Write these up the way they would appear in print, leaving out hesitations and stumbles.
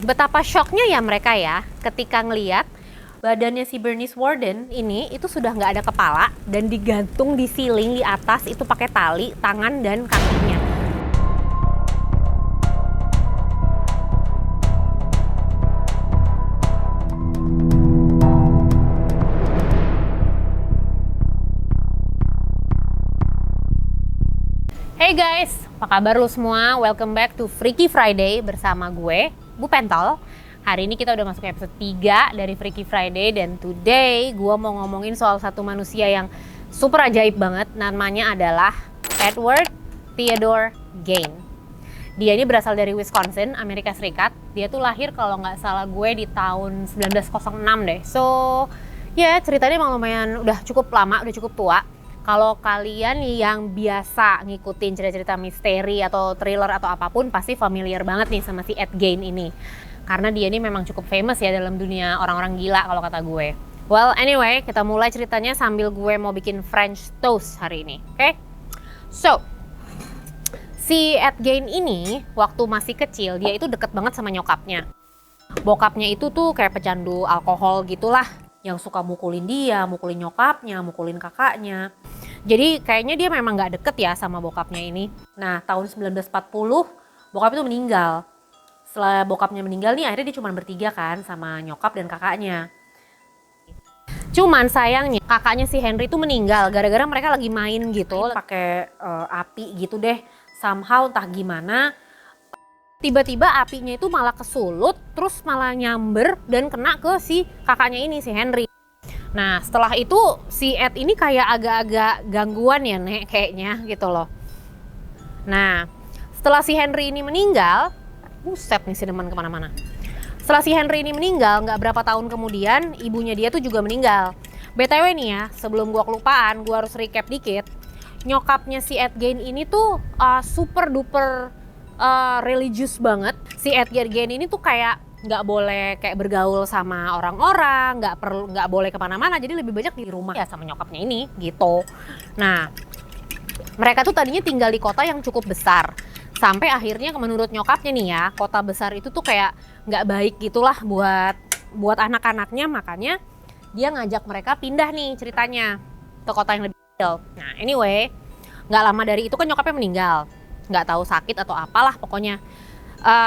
Betapa shocknya ya mereka ya ketika ngeliat badannya si Bernice Worden ini itu sudah nggak ada kepala dan digantung di ceiling di atas itu pakai tali, tangan dan kakinya. Hey guys, apa kabar lu semua? Welcome back to Freaky Friday bersama gue, Bu Pentol. Hari ini kita udah masuk episode 3 dari Freaky Friday dan today gue mau ngomongin soal satu manusia yang super ajaib banget. Namanya adalah Edward Theodore Gain. Dia ini berasal dari Wisconsin, Amerika Serikat. Dia tuh lahir kalau nggak salah gue di tahun 1906 deh. So, ya ceritanya emang lumayan udah cukup lama, udah cukup tua. Kalau kalian yang biasa ngikutin cerita-cerita misteri atau thriller atau apapun pasti familiar banget nih sama si Ed Gein ini. Karena dia ini memang cukup famous ya dalam dunia orang-orang gila kalau kata gue. Well anyway, kita mulai ceritanya sambil gue mau bikin French toast hari ini, oke? So, si Ed Gein ini waktu masih kecil dia itu deket banget sama nyokapnya. Bokapnya itu tuh kayak pecandu alkohol gitulah, yang suka mukulin dia, mukulin nyokapnya, mukulin kakaknya. Jadi kayaknya dia memang gak deket ya sama bokapnya ini. Nah tahun 1940 bokap itu meninggal. Setelah bokapnya meninggal nih akhirnya dia cuma bertiga kan sama nyokap dan kakaknya. Cuman sayangnya kakaknya si Henry itu meninggal gara-gara mereka lagi main gitu pakai api gitu deh. Somehow entah gimana tiba-tiba apinya itu malah kesulut terus malah nyamber dan kena ke si kakaknya ini si Henry. Nah setelah itu si Ed ini kayak agak-agak gangguan ya Nek kayaknya gitu loh. Nah setelah si Henry ini meninggal, buset nih si demen kemana-mana. Setelah si Henry ini meninggal nggak berapa tahun kemudian ibunya dia tuh juga meninggal. BTW nih ya sebelum gua kelupaan gua harus recap dikit. Nyokapnya si Ed Gein ini tuh super duper religius banget. Si Edgar Gein ini tuh kayak nggak boleh kayak bergaul sama orang-orang, nggak boleh kemana-mana, jadi lebih banyak di rumah ya sama nyokapnya ini gitu. Nah mereka tuh tadinya tinggal di kota yang cukup besar sampai akhirnya menurut nyokapnya nih ya kota besar itu tuh kayak nggak baik gitulah buat anak-anaknya, makanya dia ngajak mereka pindah nih ceritanya ke kota yang lebih kecil. Nah anyway nggak lama dari itu kan nyokapnya meninggal, nggak tahu sakit atau apalah pokoknya.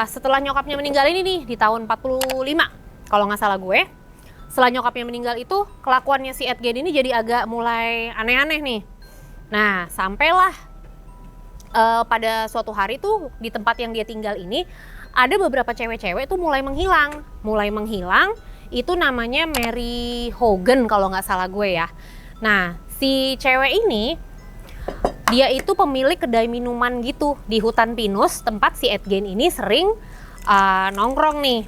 Setelah nyokapnya meninggal ini nih di tahun 45 kalau nggak salah gue, setelah nyokapnya meninggal itu kelakuannya si Ed Gein ini jadi agak mulai aneh-aneh nih. Nah sampailah pada suatu hari tuh di tempat yang dia tinggal ini ada beberapa cewek-cewek tuh mulai menghilang itu namanya Mary Hogan kalau nggak salah gue ya. Nah si cewek ini dia itu pemilik kedai minuman gitu di hutan pinus tempat si Ed Gein ini sering nongkrong nih.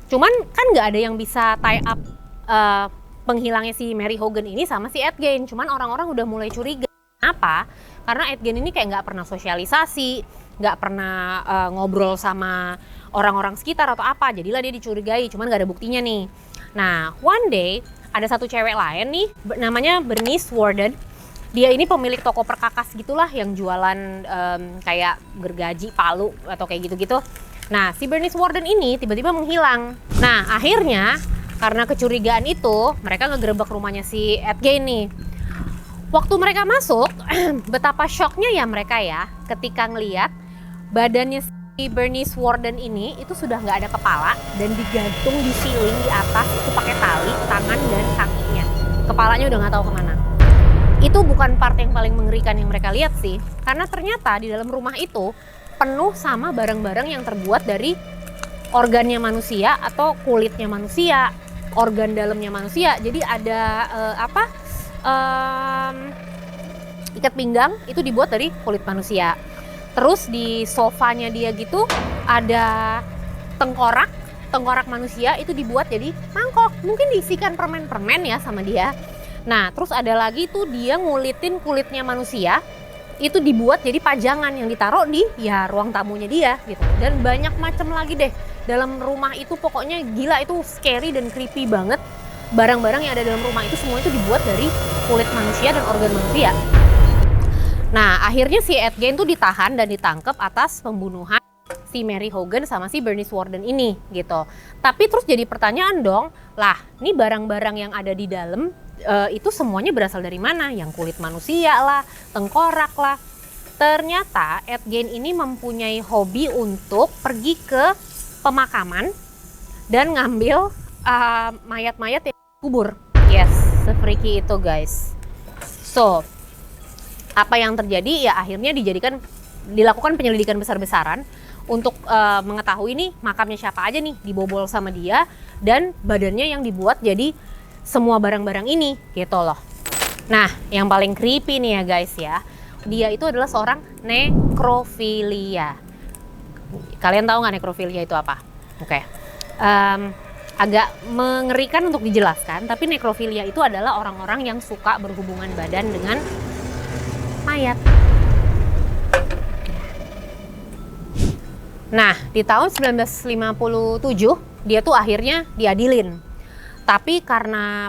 Cuman kan nggak ada yang bisa tie up penghilangnya si Mary Hogan ini sama si Ed Gein. Cuman orang-orang udah mulai curiga. Kenapa? Karena Ed Gein ini kayak nggak pernah sosialisasi, nggak pernah ngobrol sama orang-orang sekitar atau apa. Jadilah dia dicurigai, cuman nggak ada buktinya nih. Nah one day ada satu cewek lain nih namanya Bernice Worden. Dia ini pemilik toko perkakas gitulah yang jualan kayak gergaji, palu atau kayak gitu-gitu. Nah si Bernice Worden ini tiba-tiba menghilang. Nah akhirnya karena kecurigaan itu mereka ngegerebek rumahnya si Ed Gein nih. Waktu mereka masuk betapa shocknya ya mereka ya ketika ngeliat badannya si Bernice Worden ini itu sudah nggak ada kepala dan digantung di ceiling di atas itu pakai tali, tangan dan kakinya. Kepalanya udah nggak tahu kemana. Itu bukan part yang paling mengerikan yang mereka lihat sih, karena ternyata di dalam rumah itu penuh sama barang-barang yang terbuat dari organnya manusia atau kulitnya manusia, organ dalamnya manusia. Jadi ada ikat pinggang itu dibuat dari kulit manusia. Terus di sofanya dia gitu ada tengkorak manusia itu dibuat jadi mangkok. Mungkin diisikan permen-permen ya sama dia. Nah terus ada lagi tuh dia ngulitin kulitnya manusia itu dibuat jadi pajangan yang ditaruh di ya ruang tamunya dia gitu. Dan banyak macam lagi deh dalam rumah itu, pokoknya gila, itu scary dan creepy banget. Barang-barang yang ada dalam rumah itu semua itu dibuat dari kulit manusia dan organ manusia. Nah akhirnya si Ed Gein tuh ditahan dan ditangkap atas pembunuhan si Mary Hogan sama si Bernice Warden ini gitu. Tapi terus jadi pertanyaan dong, lah ini barang-barang yang ada di dalam itu semuanya berasal dari mana? Yang kulit manusia lah, tengkorak lah. Ternyata Ed Gein ini mempunyai hobi untuk pergi ke pemakaman dan ngambil mayat-mayat yang kubur. Yes, se-freaky itu guys. So, apa yang terjadi ya akhirnya dilakukan penyelidikan besar-besaran untuk mengetahui nih makamnya siapa aja nih dibobol sama dia dan badannya yang dibuat jadi semua barang-barang ini gitu loh. Nah, yang paling creepy nih ya guys ya, dia itu adalah seorang nekrofilia. Kalian tahu nggak nekrofilia itu apa? Oke. Agak mengerikan untuk dijelaskan, tapi nekrofilia itu adalah orang-orang yang suka berhubungan badan dengan mayat. Nah, di tahun 1957 dia tuh akhirnya diadilin. Tapi karena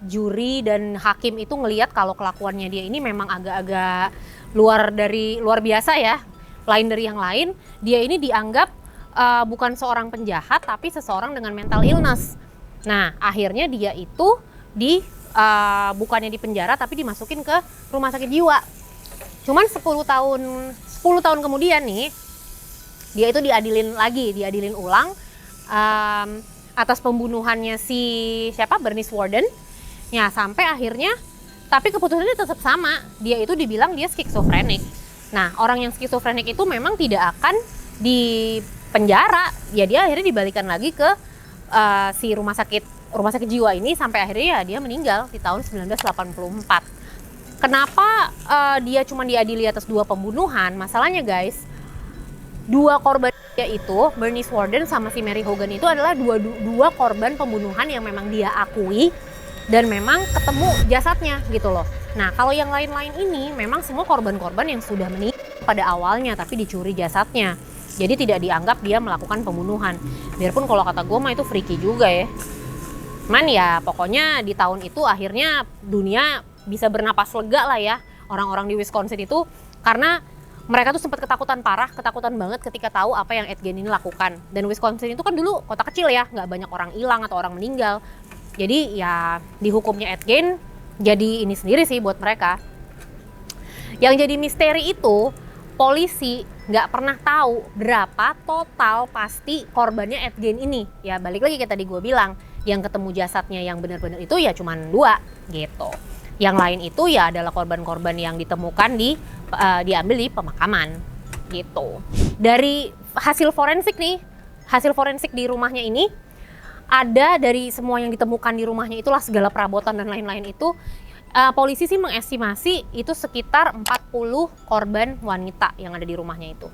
juri dan hakim itu ngelihat kalau kelakuannya dia ini memang agak-agak luar biasa ya, lain dari yang lain, dia ini dianggap bukan seorang penjahat tapi seseorang dengan mental illness. Nah, akhirnya dia itu bukannya di penjara tapi dimasukin ke rumah sakit jiwa. Cuman 10 tahun kemudian nih dia itu diadilin ulang atas pembunuhannya si Bernice Warden. Ya, sampai akhirnya tapi keputusannya tetap sama. Dia itu dibilang dia skizofrenik. Nah, orang yang skizofrenik itu memang tidak akan di penjara. Ya, dia akhirnya dibalikan lagi ke si rumah sakit jiwa ini sampai akhirnya ya dia meninggal di tahun 1984. Kenapa dia cuma diadili atas 2 pembunuhan? Masalahnya guys, 2 korban yaitu Bernice Warden sama si Mary Hogan itu adalah dua korban pembunuhan yang memang dia akui dan memang ketemu jasadnya gitu loh. Nah, kalau yang lain-lain ini memang semua korban-korban yang sudah meninggal pada awalnya tapi dicuri jasadnya. Jadi tidak dianggap dia melakukan pembunuhan. Biarpun kalau kata gue mah itu freaky juga ya. Man ya pokoknya di tahun itu akhirnya dunia bisa bernapas lega lah ya. Orang-orang di Wisconsin itu karena mereka tuh sempat ketakutan banget ketika tahu apa yang Ed Gein ini lakukan. Dan Wisconsin itu kan dulu kota kecil ya, nggak banyak orang hilang atau orang meninggal. Jadi ya dihukumnya Ed Gein jadi ini sendiri sih buat mereka. Yang jadi misteri itu polisi nggak pernah tahu berapa total pasti korbannya Ed Gein ini. Ya balik lagi kayak tadi gue bilang, yang ketemu jasadnya yang benar-benar itu ya cuma 2 gitu. Yang lain itu ya adalah korban-korban yang ditemukan diambil di pemakaman gitu. Dari hasil forensik di rumahnya ini ada dari semua yang ditemukan di rumahnya itulah segala perabotan dan lain-lain itu. Polisi sih mengestimasi itu sekitar 40 korban wanita yang ada di rumahnya itu.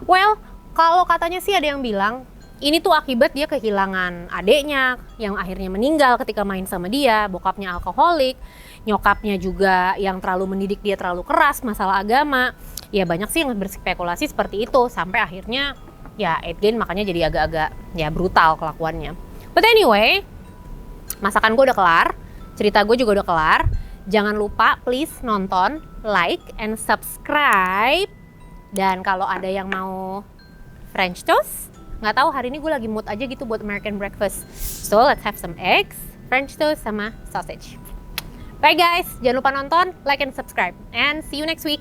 Well, kalau katanya sih ada yang bilang ini tuh akibat dia kehilangan adeknya yang akhirnya meninggal ketika main sama dia, bokapnya alkoholik, nyokapnya juga yang terlalu mendidik dia terlalu keras masalah agama. Ya banyak sih yang berspekulasi seperti itu sampai akhirnya ya Ed Gein makanya jadi agak-agak ya brutal kelakuannya. But anyway, masakan gue udah kelar, cerita gue juga udah kelar. Jangan lupa please nonton, like, and subscribe. Dan kalau ada yang mau French toast, nggak tahu hari ini gue lagi mood aja gitu buat American breakfast. So let's have some eggs, French toast sama sausage. Bye guys, jangan lupa nonton, like, and subscribe. And see you next week.